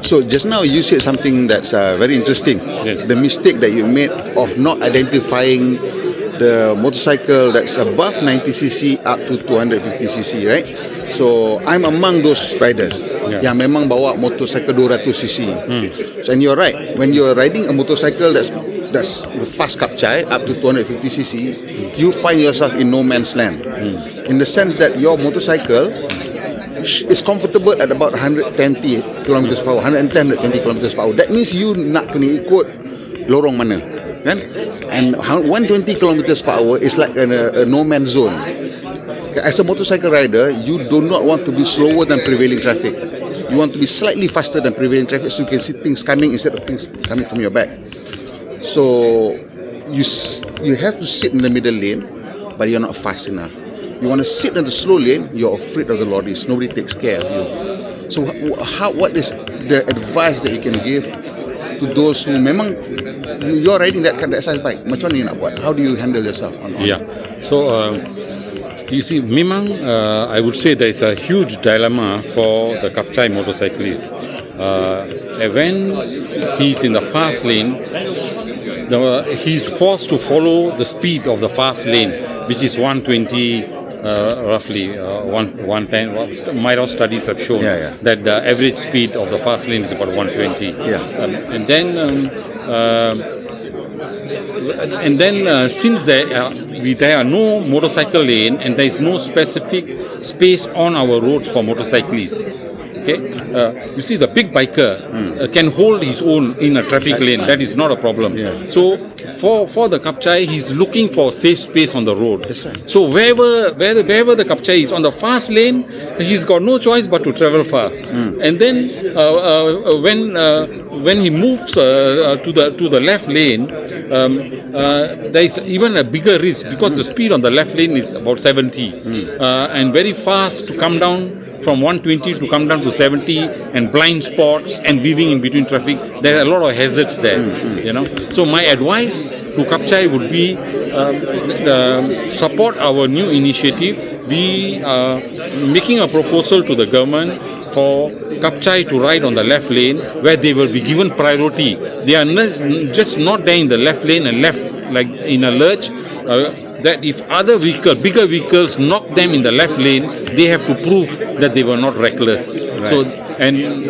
So just now you said something that's very interesting. Yes. The mistake that you made of not identifying the motorcycle that's above 90cc up to 250cc, right? So I'm among those riders yang memang bawa motorcycle 200cc. So, and you're right, when you're riding a motorcycle that's the fast kapchai up to 250cc, you find yourself in no man's land. In the sense that your motorcycle is comfortable at about 120 km per hour, 110 km per hour. That means you nak kena ikut lorong mana, kan? And 120 km per hour is like a no man's zone. As a motorcycle rider, you do not want to be slower than prevailing traffic. You want to be slightly faster than prevailing traffic, so you can see things coming instead of things coming from your back. So you have to sit in the middle lane, but you're not fast enough. You want to sit in the slow lane, you're afraid of the lorries. Nobody takes care of you. So what is the advice that you can give to those who memang you're riding that size bike? Macam mana you nak buat? How do you handle yourself? So you see, memang I would say there is a huge dilemma for the kapchai motorcyclist. When he's in the fast lane, he's forced to follow the speed of the fast lane, which is 120. Roughly 110. My studies have shown that the average speed of the fast lane is about 120. And then since there are no motorcycle lane and there is no specific space on our roads for motorcyclists. Okay, you see, the big biker can hold his own in a traffic lane. That is not a problem. So for the kapchai, he's looking for safe space on the road. So wherever the kapchai is on the fast lane, he's got no choice but to travel fast. And then when he moves to the left lane, there is even a bigger risk because the speed on the left lane is about 70 and very fast to come down from 120 to come down to 70, and blind spots and weaving in between traffic. There are a lot of hazards there, you know. So my advice to kapchai would be support our new initiative. We are making a proposal to the government for kapchai to ride on the left lane, where they will be given priority. They are just not there in the left lane and left like in a lurch. That if other bigger vehicles knock them in the left lane, they have to prove that they were not reckless. So, and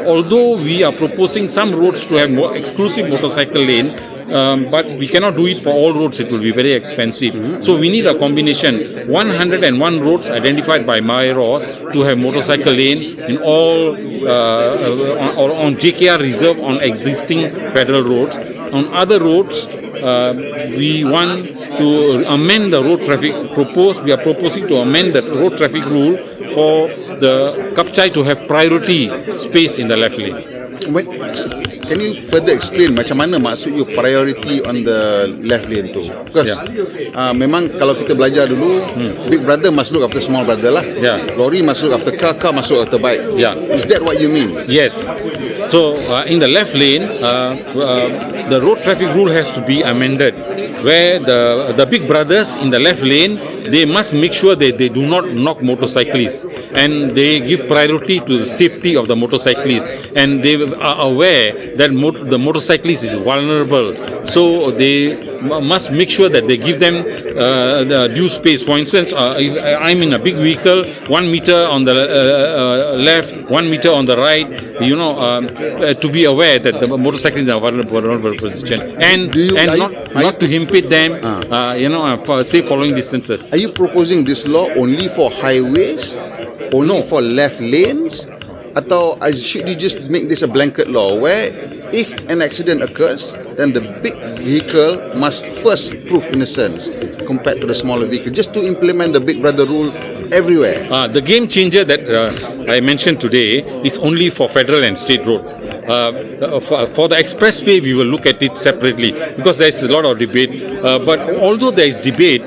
although we are proposing some roads to have more exclusive motorcycle lane, but we cannot do it for all roads. It will be very expensive. So we need a combination. 101 roads identified by MyROS to have motorcycle lane in all on JKR reserve on existing federal roads. On other roads, we want to amend the road traffic. We are proposing to amend the road traffic rule for the kapchai to have priority space in the left lane. Can you further explain macam mana maksud you priority on the left lane tu? Because memang kalau kita belajar dulu, big brother must look after small brother lah. Lorry must look after car must look after bike. Is that what you mean? Yes. So in the left lane, the road traffic rule has to be amended, where the big brothers in the left lane, they must make sure that they do not knock motorcyclists, and they give priority to the safety of the motorcyclists, and they are aware that the motorcyclist is vulnerable, so they must make sure that they give them the due space. For instance, if I'm in a big vehicle, 1 meter on the left, 1 meter on the right, you know, to be aware that the motorcyclists are vulnerable position, and not to impede them, you know, say following distances. Are you proposing this law only for highways, only for left lanes, atau should you just make this a blanket law where if an accident occurs, then the big vehicle must first prove innocence compared to the smaller vehicle, just to implement the big brother rule everywhere? The game changer that I mentioned today is only for federal and state road. For the expressway, we will look at it separately because there is a lot of debate. But although there is debate,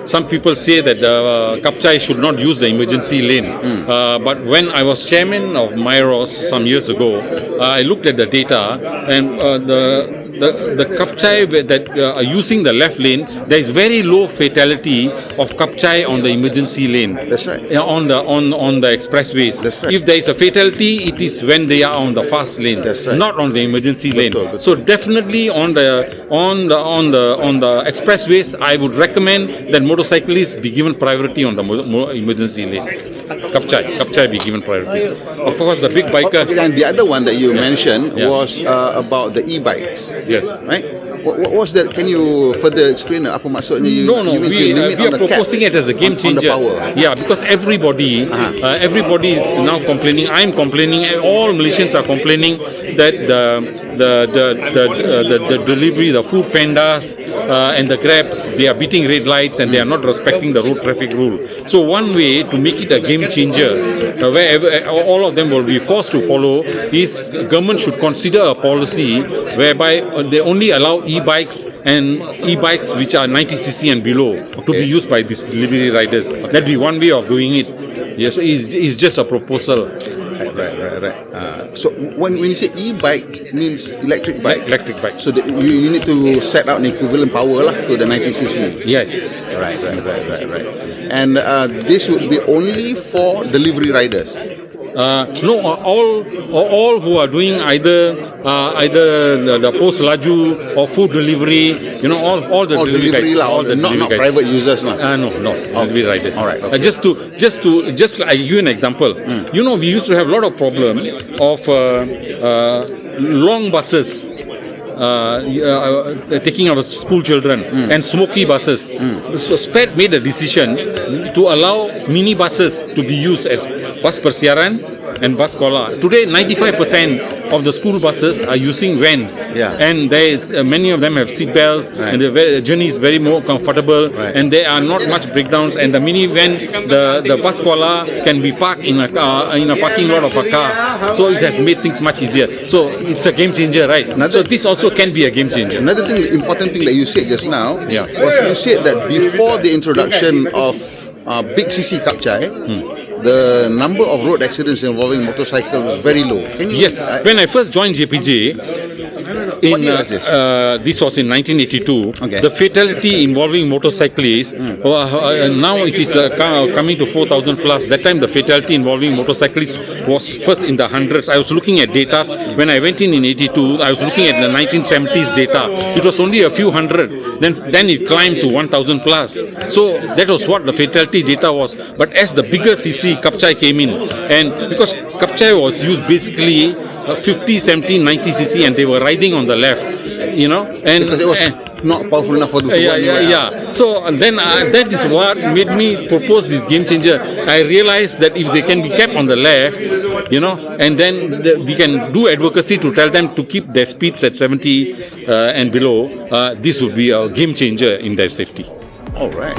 some people say that kapchai should not use the emergency lane. But when I was chairman of MyROS some years ago, I looked at the data, and the kapchai that are using the left lane, there is very low fatality of kapchai on the emergency lane. That's right. On the expressways. That's right. If there is a fatality, it is when they are on the fast lane, That's right. not on the emergency lane. Betul. So definitely on the expressways, I would recommend that motorcyclists be given priority on the emergency lane. Kapchai be given priority. Of course, the big biker. Okay, and the other one that you mentioned was about the e-bikes. Yes. Right? What was that? Can you further explain apa maksudnya? No. We are proposing it as a game changer. On the power. Yeah, because everybody is now complaining. I'm complaining. And all Malaysians are complaining that the delivery, the food pandas and the grabs, they are beating red lights and they are not respecting the road traffic rule. So one way to make it a game changer, where all of them will be forced to follow, is government should consider a policy whereby they only allow e-bikes and e-bikes which are 90cc and below to be used by these delivery riders. That'd be one way of doing it. Yes, it's just a proposal. Right. So when you say e-bike, means electric bike. Electric bike. So you need to set out an equivalent power lah to the 90cc. Yes. Right. And this would be only for delivery riders. No, all who are doing either the post laju or food delivery, all the delivery guys, all the not delivery guys. Private users lah. No, delivery riders. All right. Okay. Just I give you an example. We used to have a lot of problem of long buses. Taking our school children and smoky buses. So SPED made a decision to allow mini buses to be used as bus persiaran and bus sekolah. Today, 95% of the school buses are using vans, and many of them have seat belts, and the journey is very more comfortable, and there are not much breakdowns. And the mini van, the bus sekolah can be parked in a parking lot of a car, so it has made things much easier. So it's a game changer, right? So this also can be a game changer. Another important thing that you said just now was you said that before the introduction of big CC kapchai, the number of road accidents involving motorcycles was very low. Yes, when I first joined JPJ, this was in 1982. The fatality involving motorcyclists, now it is coming to 4,000 plus. That time the fatality involving motorcyclists was first in the hundreds. I was looking at data. When I went in 82, I was looking at the 1970s data. It was only a few hundred. Then it climbed to 1,000 plus. So that was what the fatality data was. But as the bigger CC kapchai came in, and because kapchai was used basically 50, 70, 90cc, and they were riding on the left, and because it was not powerful enough for them to go anywhere. So then that is what made me propose this game changer. I realized that if they can be kept on the left, and then we can do advocacy to tell them to keep their speeds at 70 and below, this would be a game changer in their safety. All right.